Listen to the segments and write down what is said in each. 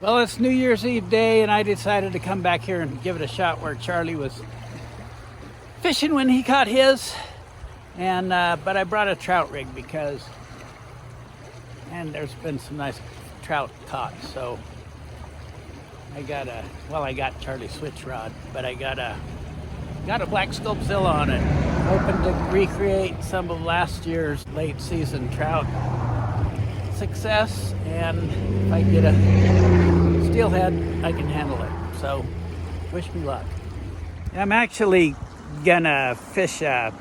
Well, it's New Year's Eve day, and I decided to come back here and give it a shot where Charlie was fishing when he caught his. And but I brought a trout rig because, and there's been some nice trout caught. So I got Charlie's switch rod, but I got a black Sculpzilla on it, hoping to recreate some of last year's late season trout success. And if I get a steelhead, I can handle it. So wish me luck. I'm actually gonna fish a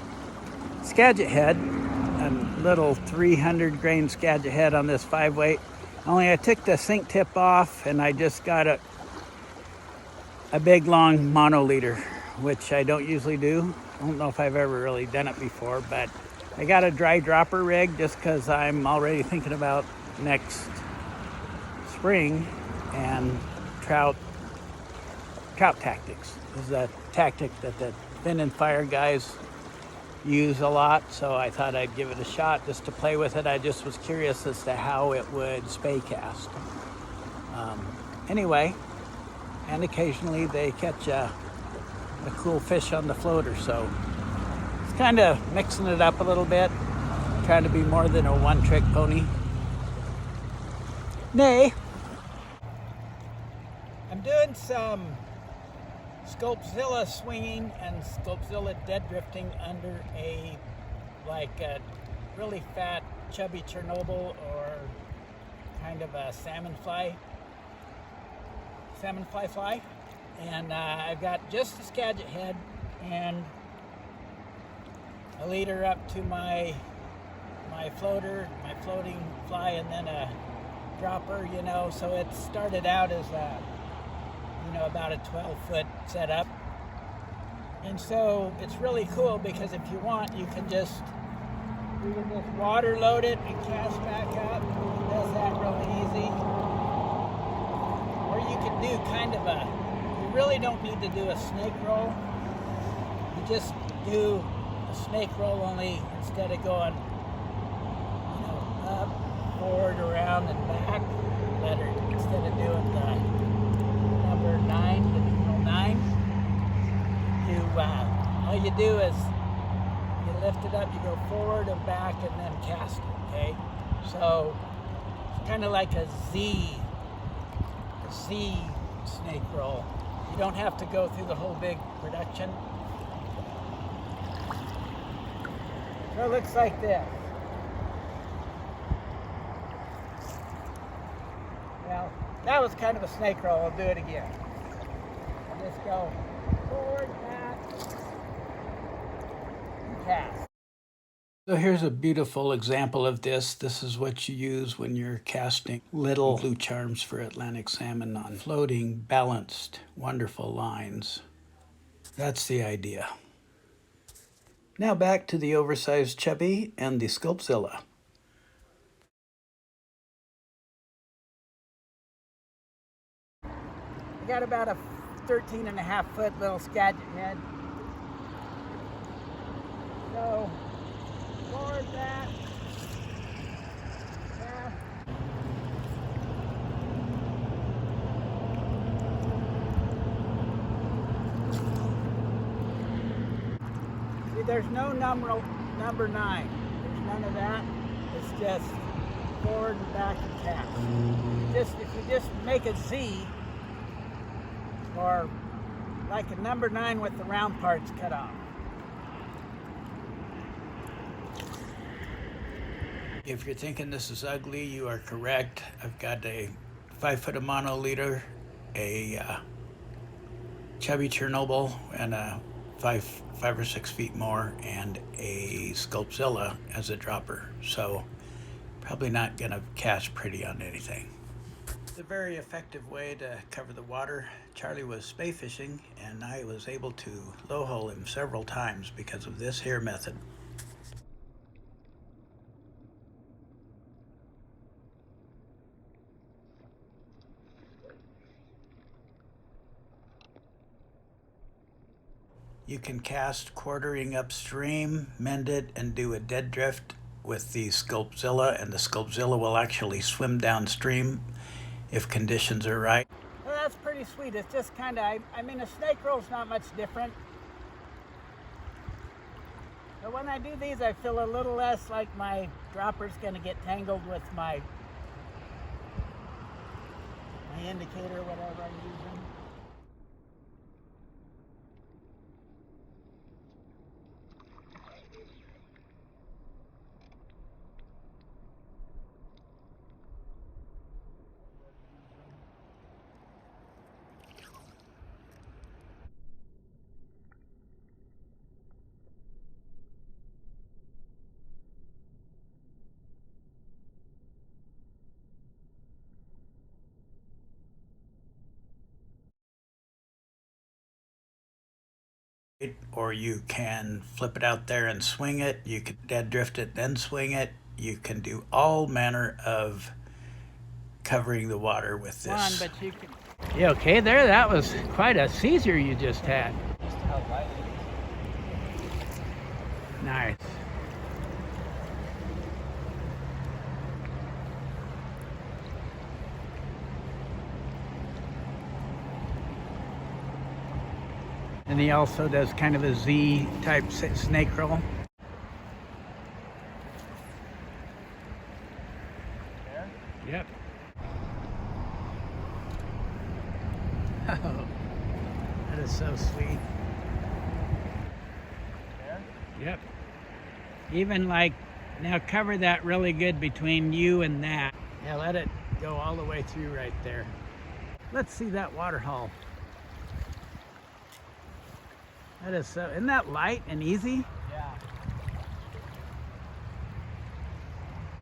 Skagit head, a little 300 grain Skagit head on this 5-weight. Only I took the sink tip off and I just got a big long mono leader, which I don't usually do. I don't know if I've ever really done it before, but I got a dry dropper rig just because I'm already thinking about next spring, and trout tactics is a tactic that the fin and fire guys use a lot, so I thought I'd give it a shot just to play with it. I just was curious as to how it would spay cast. Anyway, and occasionally they catch a cool fish on the floater, so it's kind of mixing it up a little bit, trying to be more than a one-trick pony. Nay, I'm doing some Sculpzilla swinging and Sculpzilla dead drifting under a really fat chubby Chernobyl, or kind of a salmon fly fly. And I've got just a Skagit head and a leader up to my floater, my floating fly, and then a dropper, so it started out as about a 12-foot setup. And so it's really cool because if you want, you can just water load it and cast back up. It does that really easy. Or you can do you really don't need to do a snake roll. You just do a snake roll, only instead of going up, forward, around, and back, better, instead of doing the number 9, the numeral 9. All you do is you lift it up, you go forward and back, and then cast it, okay? So it's kind of like a Z snake roll. You don't have to go through the whole big production. So it looks like this. Well, that was kind of a snake roll. I'll do it again. I'll just go forward, back, and cast. So here's a beautiful example of this. This is what you use when you're casting little blue charms for Atlantic salmon on floating, balanced, wonderful lines. That's the idea. Now back to the oversized chubby and the Sculpzilla. I got about a 13.5-foot little Skagit head. So forward that. Yeah. See, there's no number 9. There's none of that. It's just forward and back and cast. If you just make a Z, or like a number 9 with the round parts cut off. If you're thinking this is ugly, you are correct. I've got a 5-foot mono leader, a chubby Chernobyl, and a 5 or 6 feet more, and a Sculpzilla as a dropper. So probably not gonna cast pretty on anything. It's a very effective way to cover the water. Charlie was spay fishing, and I was able to low hole him several times because of this here method. You can cast quartering upstream, mend it, and do a dead drift with the Sculpzilla, and the Sculpzilla will actually swim downstream if conditions are right. Well, that's pretty sweet. It's just kind of, I mean, a snake roll's not much different. But when I do these, I feel a little less like my dropper's going to get tangled with my indicator, whatever I'm using. Or you can flip it out there and swing it. You can dead drift it, then swing it. You can do all manner of covering the water with this. But you can... You okay there? That was quite a seizure you just had. Nice. And he also does kind of a Z type snake roll. There? Yep. Oh, that is so sweet. There? Yep. Even like, now cover that really good between you and that. Yeah, let it go all the way through right there. Let's see that water hole. That is so, isn't that light and easy? Yeah.